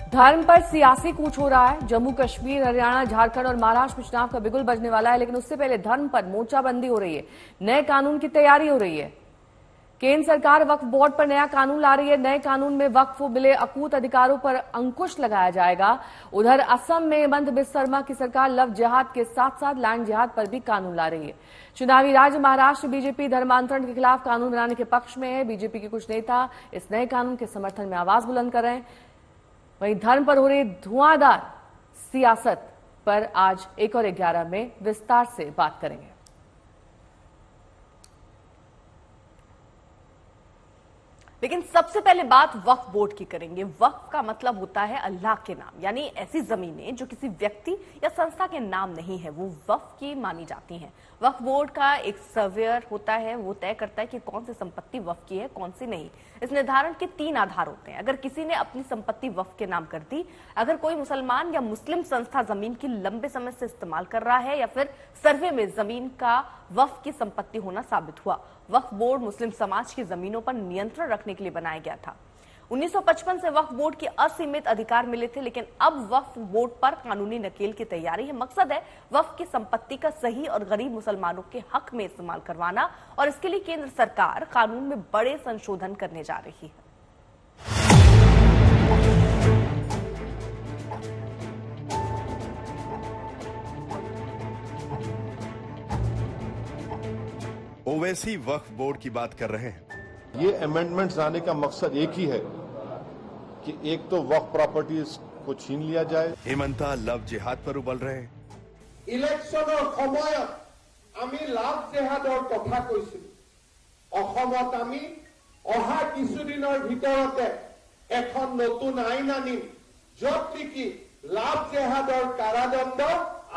धर्म पर सियासी कूच हो रहा है। जम्मू कश्मीर, हरियाणा, झारखंड और महाराष्ट्र में चुनाव का बिगुल बजने वाला है, लेकिन उससे पहले धर्म पर मोर्चाबंदी हो रही है। नए कानून की तैयारी हो रही है। केंद्र सरकार वक्फ बोर्ड पर नया कानून ला रही है। नए कानून में वक्फ को मिले अकूत अधिकारों पर अंकुश लगाया जाएगा। उधर असम में हेमंत बिस्वा शर्मा की सरकार लव जिहाद के साथ साथ लैंड जिहाद पर भी कानून ला रही है। चुनावी राज्य महाराष्ट्र बीजेपी धर्मांतरण के खिलाफ कानून बनाने के पक्ष में है। बीजेपी के कुछ नेता इस नए कानून के समर्थन में आवाज बुलंद कर रहे हैं। वहीं धर्म पर हो रही धुआंधार सियासत पर आज 1 और 11 में विस्तार से बात करेंगे। लेकिन सबसे पहले बात वक्फ बोर्ड की करेंगे। वक्फ का मतलब होता है अल्लाह के नाम, यानी ऐसी जमीनें जो किसी व्यक्ति या संस्था के नाम नहीं है, वो वक्फ की मानी जाती हैं। वक्फ बोर्ड का एक सर्वेयर होता है, वो तय करता है कि कौन सी संपत्ति वक्फ की है, कौन सी नहीं। इस निर्धारण के 3 आधार होते हैं। अगर किसी ने अपनी संपत्ति वक्फ के नाम कर दी, अगर कोई मुसलमान या मुस्लिम संस्था जमीन की लंबे समय से इस्तेमाल कर रहा है, या फिर सर्वे में जमीन का वक्फ की संपत्ति होना साबित हुआ। वक्फ बोर्ड मुस्लिम समाज की जमीनों पर नियंत्रण रखने के लिए बनाया गया था। 1955 से वक्फ बोर्ड के असीमित अधिकार मिले थे, लेकिन अब वक्फ बोर्ड पर कानूनी नकेल की तैयारी है। मकसद है वक्फ की संपत्ति का सही और गरीब मुसलमानों के हक में इस्तेमाल करवाना, और इसके लिए केंद्र सरकार कानून में बड़े संशोधन करने जा रही है। ओवैसी वक्फ बोर्ड की बात कर रहे हैं। ये अमेंडमेंट्स लाने का मकसद एक ही है कि एक तो वक्फ प्रॉपर्टीज को छीन लिया जाए। हेमंता लव जिहाद पर उबल रहे हैं। इलेक्शनर সময়ত আমি লাভ জেহাদৰ কথা কৈছিলো। অসমত আমি অহা কিছুদিনৰ ভিতৰতে এখন নতুন আইন আনিম, য'ত নেকি লাভ জেহাদৰ কাৰাদণ্ড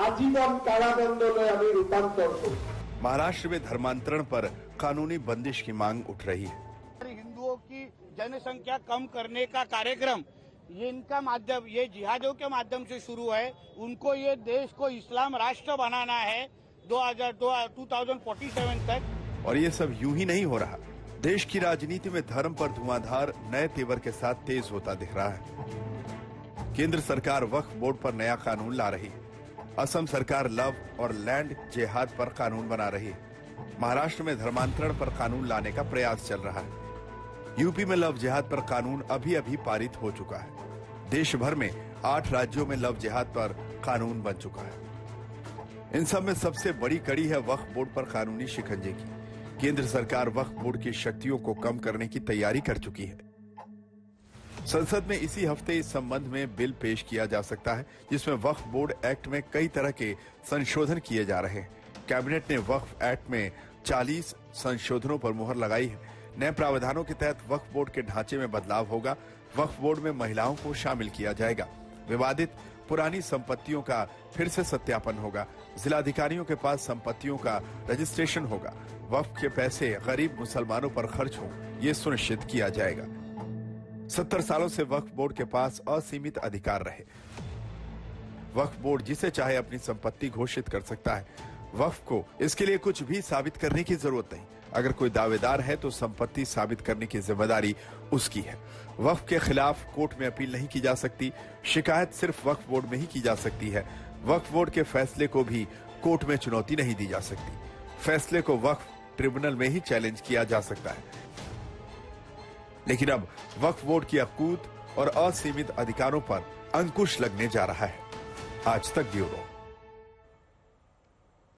আজীৱন কাৰাদণ্ডলৈ আমি ৰূপান্তৰ কৰিম। महाराष्ट्र में धर्मांतरण पर कानूनी बंदिश की मांग उठ रही है। हिंदुओं की जनसंख्या कम करने का कार्यक्रम ये इनका माध्यम, ये जिहादियों के माध्यम से शुरू है। उनको ये देश को इस्लाम राष्ट्र बनाना है 2047 तक। और ये सब यूं ही नहीं हो रहा। देश की राजनीति में धर्म पर धुआंधार नए तेवर के साथ तेज होता दिख रहा है। केंद्र सरकार वक्फ बोर्ड पर नया कानून ला रही है। असम सरकार लव और लैंड जिहाद पर कानून बना रही है। महाराष्ट्र में धर्मांतरण पर कानून लाने का प्रयास चल रहा है। यूपी में लव जिहाद पर कानून अभी अभी पारित हो चुका है। देश भर में 8 राज्यों में लव जिहाद पर कानून बन चुका है। इन सब में सबसे बड़ी कड़ी है वक्फ बोर्ड पर कानूनी शिकंजे की। केंद्र सरकार वक्फ बोर्ड की शक्तियों को कम करने की तैयारी कर चुकी है। संसद में इसी हफ्ते इस संबंध में बिल पेश किया जा सकता है, जिसमें वक्फ बोर्ड एक्ट में कई तरह के संशोधन किए जा रहे हैं। कैबिनेट ने वक्फ एक्ट में 40 संशोधनों पर मुहर लगाई है। नए प्रावधानों के तहत वक्फ बोर्ड के ढांचे में बदलाव होगा। वक्फ बोर्ड में महिलाओं को शामिल किया जाएगा। विवादित पुरानी संपत्तियों का फिर से सत्यापन होगा। जिलाधिकारियों के पास संपत्तियों का रजिस्ट्रेशन होगा। वक्फ के पैसे गरीब मुसलमानों पर खर्च हों, ये सुनिश्चित किया जाएगा। 70 सालों से वक्फ बोर्ड के पास असीमित अधिकार रहे। वक्फ बोर्ड जिसे चाहे अपनी संपत्ति घोषित कर सकता है। वक्फ को इसके लिए कुछ भी साबित करने की जरूरत नहीं। अगर कोई दावेदार है तो संपत्ति साबित करने की जिम्मेदारी उसकी है। वक्फ के खिलाफ कोर्ट में अपील नहीं की जा सकती। शिकायत सिर्फ वक्फ बोर्ड में ही की जा सकती है। वक्फ बोर्ड के फैसले को भी कोर्ट में चुनौती नहीं दी जा सकती। फैसले को वक्फ ट्रिब्यूनल में ही चैलेंज किया जा सकता है। लेकिन अब वक्फ बोर्ड की अकूत और असीमित अधिकारों पर अंकुश लगने जा रहा है। आज तक ब्यूरो।